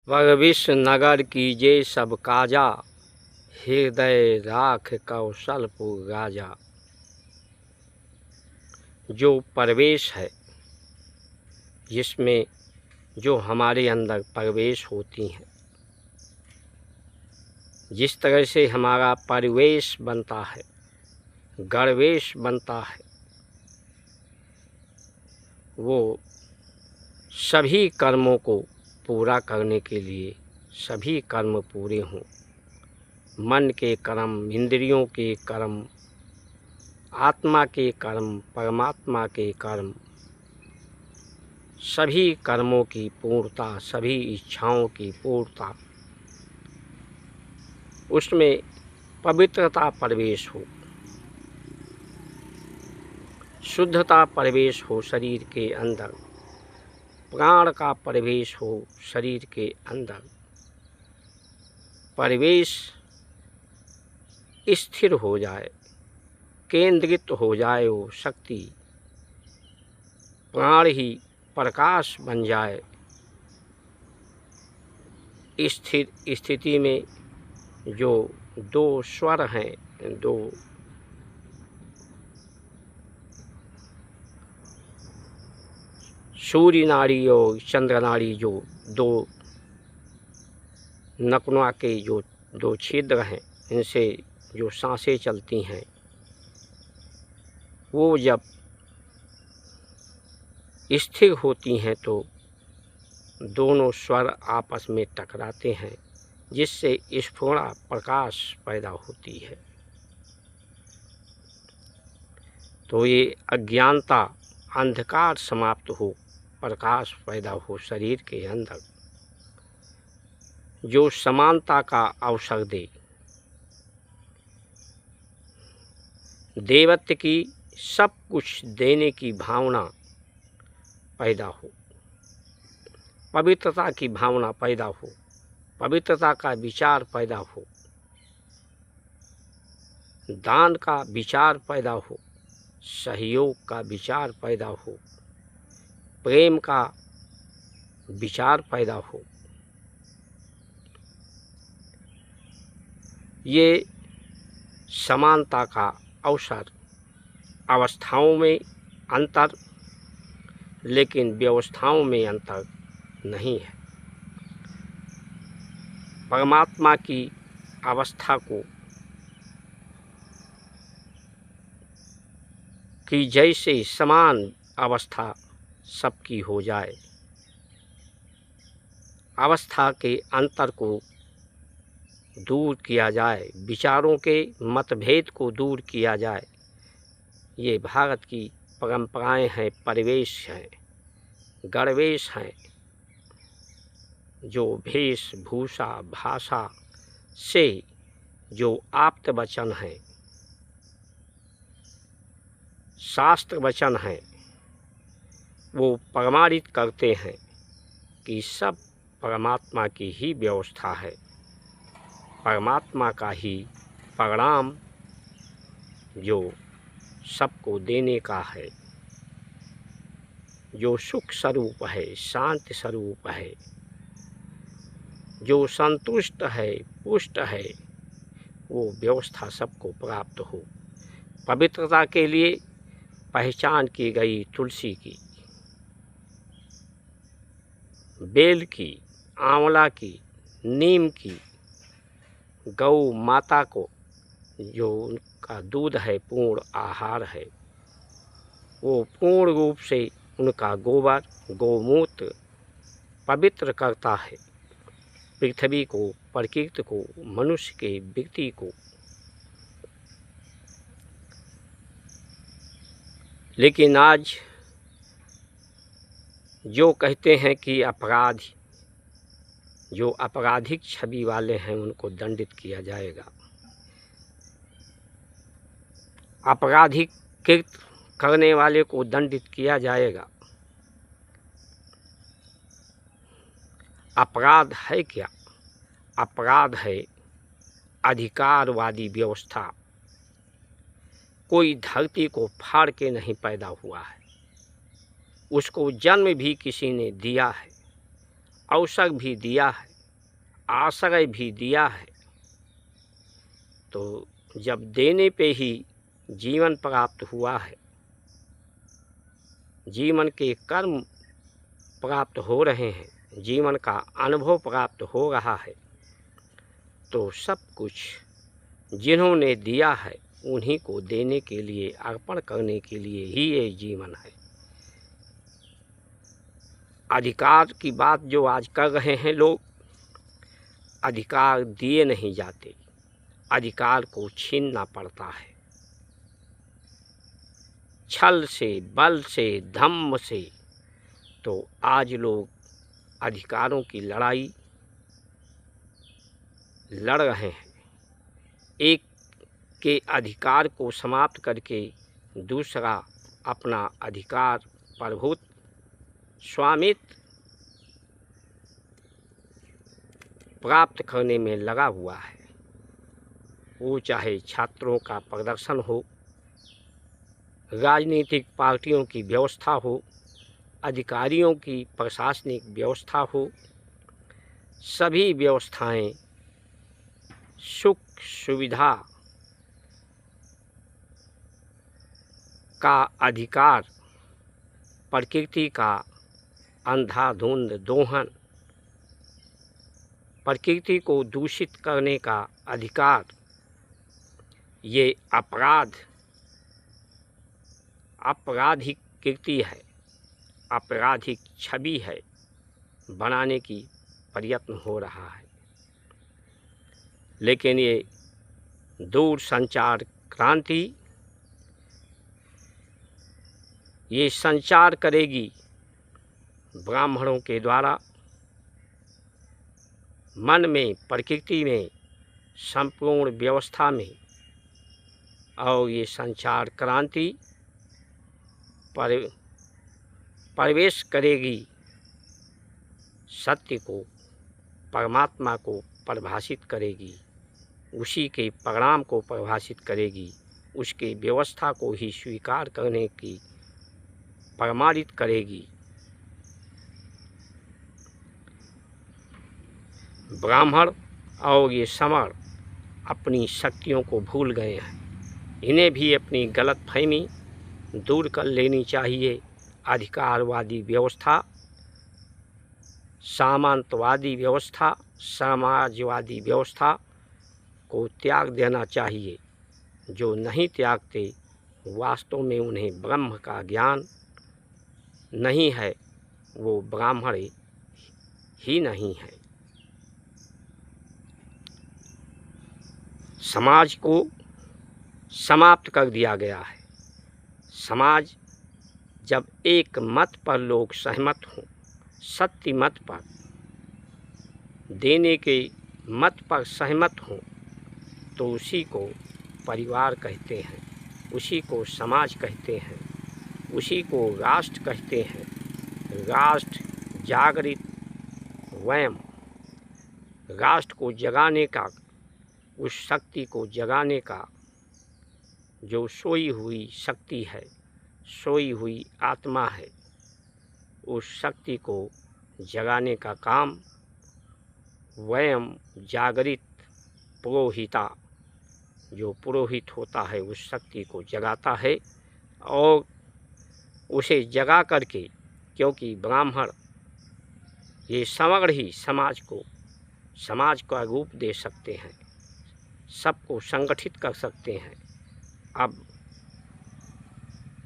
वह विश्व नगर कीजे सब काजा, हृदय राख कौशलपुर राजा। जो प्रवेश है, जिसमें जो हमारे अंदर प्रवेश होती हैं, जिस तरह से हमारा परिवेश बनता है, गणवेश बनता है, वो सभी कर्मों को पूरा करने के लिए सभी कर्म पूरे हों। मन के कर्म, इंद्रियों के कर्म, आत्मा के कर्म, परमात्मा के कर्म, सभी कर्मों की पूर्णता, सभी इच्छाओं की पूर्णता, उसमें पवित्रता प्रवेश हो, शुद्धता प्रवेश हो शरीर के अंदर, प्राण का प्रवेश हो शरीर के अंदर, परिवेश स्थिर हो जाए, केंद्रित हो जाए, वो शक्ति प्राण ही प्रकाश बन जाए। स्थिर स्थिति में जो दो स्वर हैं, दो सूर्य नाड़ी और चंद्र नाड़ी, जो दो नकुना के जो दो छिद्र हैं, इनसे जो सांसें चलती हैं, वो जब स्थिर होती हैं तो दोनों स्वर आपस में टकराते हैं, जिससे स्फुरणा प्रकाश पैदा होती है। तो ये अज्ञानता, अंधकार समाप्त हो, प्रकाश पैदा हो शरीर के अंदर, जो समानता का अवसर दे, देवत्व की सब कुछ देने की भावना पैदा हो, पवित्रता की भावना पैदा हो, पवित्रता का विचार पैदा हो, दान का विचार पैदा हो, सहयोग का विचार पैदा हो, प्रेम का विचार पैदा हो। ये समानता का अवसर, अवस्थाओं में अंतर, लेकिन व्यवस्थाओं में अंतर नहीं है। परमात्मा की अवस्था को कि जैसे समान अवस्था सबकी हो जाए, अवस्था के अंतर को दूर किया जाए, विचारों के मतभेद को दूर किया जाए, ये भारत की परंपराएं हैं, परिवेश हैं, गणवेश हैं। जो वेशभूषा, भाषा से जो आप्त वचन हैं, शास्त्र वचन हैं, वो प्रमाणित करते हैं कि सब परमात्मा की ही व्यवस्था है, परमात्मा का ही परिणाम जो सबको देने का है, जो सुख स्वरूप है, शांति स्वरूप है, जो संतुष्ट है, पुष्ट है, वो व्यवस्था सबको प्राप्त हो। पवित्रता के लिए पहचान की गई तुलसी की, बेल की, आंवला की, नीम की, गौ माता को जो उनका दूध है, पूर्ण आहार है, वो पूर्ण रूप से उनका गोबर, गौमूत्र पवित्र करता है पृथ्वी को, प्रकृति को, मनुष्य के व्यक्ति को। लेकिन आज जो कहते हैं कि अपराधी, जो आपराधिक छवि वाले हैं, उनको दंडित किया जाएगा, आपराधिक कृत्य करने वाले को दंडित किया जाएगा। अपराध है क्या? अपराध है अधिकारवादी व्यवस्था। कोई धरती को फाड़ के नहीं पैदा हुआ है, उसको जन्म भी किसी ने दिया है, अवसर भी दिया है, आश्रय भी दिया है, तो जब देने पे ही जीवन प्राप्त हुआ है, जीवन के कर्म प्राप्त हो रहे हैं, जीवन का अनुभव प्राप्त हो रहा है, तो सब कुछ जिन्होंने दिया है उन्हीं को देने के लिए, अर्पण करने के लिए ही ये जीवन है। अधिकार की बात जो आज कर रहे हैं लोग, अधिकार दिए नहीं जाते, अधिकार को छीनना पड़ता है। छल से, बल से, धम्म से तो आज लोग अधिकारों की लड़ाई लड़ रहे हैं। एक के अधिकार को समाप्त करके दूसरा अपना अधिकार, प्रभुत्व, स्वामित्व प्राप्त करने में लगा हुआ है। वो चाहे छात्रों का प्रदर्शन हो, राजनीतिक पार्टियों की व्यवस्था हो, अधिकारियों की प्रशासनिक व्यवस्था हो, सभी व्यवस्थाएं सुख सुविधा का अधिकार, प्रकृति का अंधाधुंध दोहन, प्रकृति को दूषित करने का अधिकार, ये आपराधिक कृति है, आपराधिक छवि है, बनाने की प्रयत्न हो रहा है। लेकिन ये दूरसंचार क्रांति ये संचार करेगी ब्राह्मणों के द्वारा मन में, प्रकृति में, संपूर्ण व्यवस्था में, और ये संचार क्रांति प्रवेश करेगी सत्य को, परमात्मा को परिभाषित करेगी, उसी के परिणाम को परिभाषित करेगी, उसके व्यवस्था को ही स्वीकार करने की प्रमाणित करेगी। ब्राह्मण और ये समण अपनी शक्तियों को भूल गए हैं। इन्हें भी अपनी गलतफहमी दूर कर लेनी चाहिए। अधिकारवादी व्यवस्था, सामंतवादी व्यवस्था, समाजवादी व्यवस्था को त्याग देना चाहिए। जो नहीं त्यागते, वास्तव में उन्हें ब्रह्म का ज्ञान नहीं है, वो ब्राह्मण ही नहीं है। समाज को समाप्त कर दिया गया है। समाज जब एक मत पर लोग सहमत हों, सत्य मत पर, देने के मत पर सहमत हों, तो उसी को परिवार कहते हैं, उसी को समाज कहते हैं, उसी को राष्ट्र कहते हैं। राष्ट्र जागृत स्वयं, राष्ट्र को जगाने का, उस शक्ति को जगाने का जो सोई हुई शक्ति है, सोई हुई आत्मा है, उस शक्ति को जगाने का काम स्वयं जागृत पुरोहिता, जो पुरोहित होता है उस शक्ति को जगाता है और उसे जगा करके, क्योंकि ब्राह्मण ये समग्र ही समाज का रूप दे सकते हैं, सबको संगठित कर सकते हैं। अब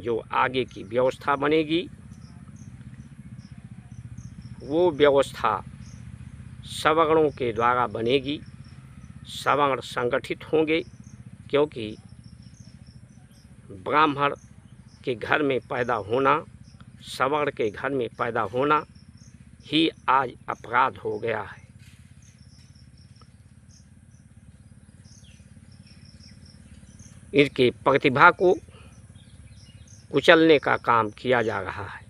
जो आगे की व्यवस्था बनेगी, वो व्यवस्था सवर्णों के द्वारा बनेगी। सवर्ण संगठित होंगे, क्योंकि ब्राह्मण के घर में पैदा होना, सवर्ण के घर में पैदा होना ही आज अपराध हो गया है। इनकी प्रतिभा को कुचलने का काम किया जा रहा है।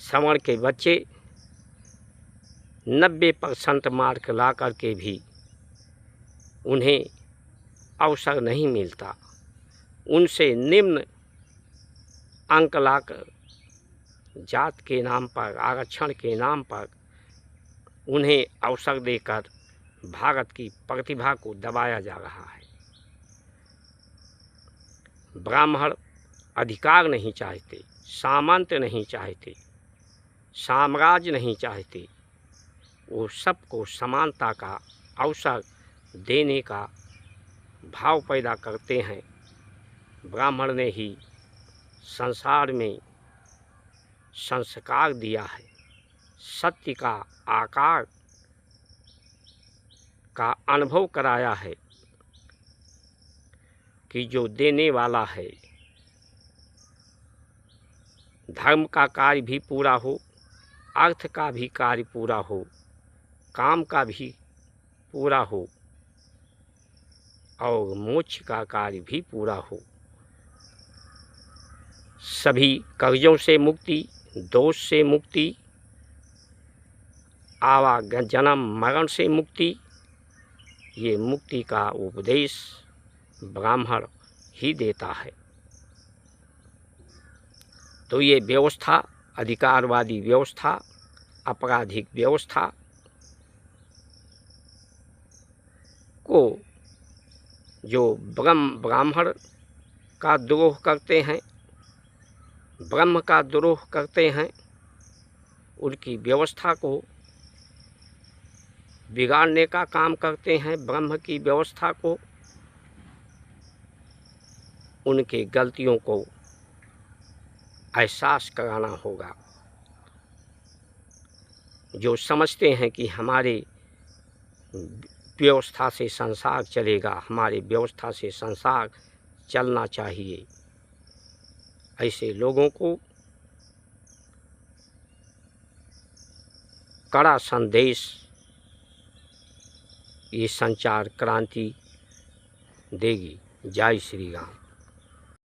सवर्ण के बच्चे 90% मार्क ला करके भी उन्हें अवसर नहीं मिलता। उनसे निम्न अंक लाकर जात के नाम पर, आरक्षण के नाम पर उन्हें अवसर देकर भारत की प्रतिभा को दबाया जा रहा है। ब्राह्मण अधिकार नहीं चाहते, सामंत नहीं चाहते, साम्राज्य नहीं चाहते, वो सबको समानता का अवसर देने का भाव पैदा करते हैं। ब्राह्मण ने ही संसार में संस्कार दिया है, सत्य का आकार का अनुभव कराया है कि जो देने वाला है, धर्म का कार्य भी पूरा हो, अर्थ का भी कार्य पूरा हो, काम का भी पूरा हो और मोक्ष का कार्य भी पूरा हो। सभी कर्जों से मुक्ति, दोष से मुक्ति, जन्म मरण से मुक्ति, ये मुक्ति का उपदेश ब्राह्मण ही देता है। तो ये व्यवस्था, अधिकारवादी व्यवस्था, आपराधिक व्यवस्था को जो ब्राह्मण का द्रोह करते हैं, ब्रह्म का द्रोह करते हैं, उनकी व्यवस्था को बिगाड़ने का काम करते हैं, ब्रह्म की व्यवस्था को, उनके गलतियों को एहसास कराना होगा। जो समझते हैं कि हमारे व्यवस्था से संसार चलेगा, हमारे व्यवस्था से संसार चलना चाहिए, ऐसे लोगों को कड़ा संदेश ये संचार क्रांति देगी। जय श्री राम।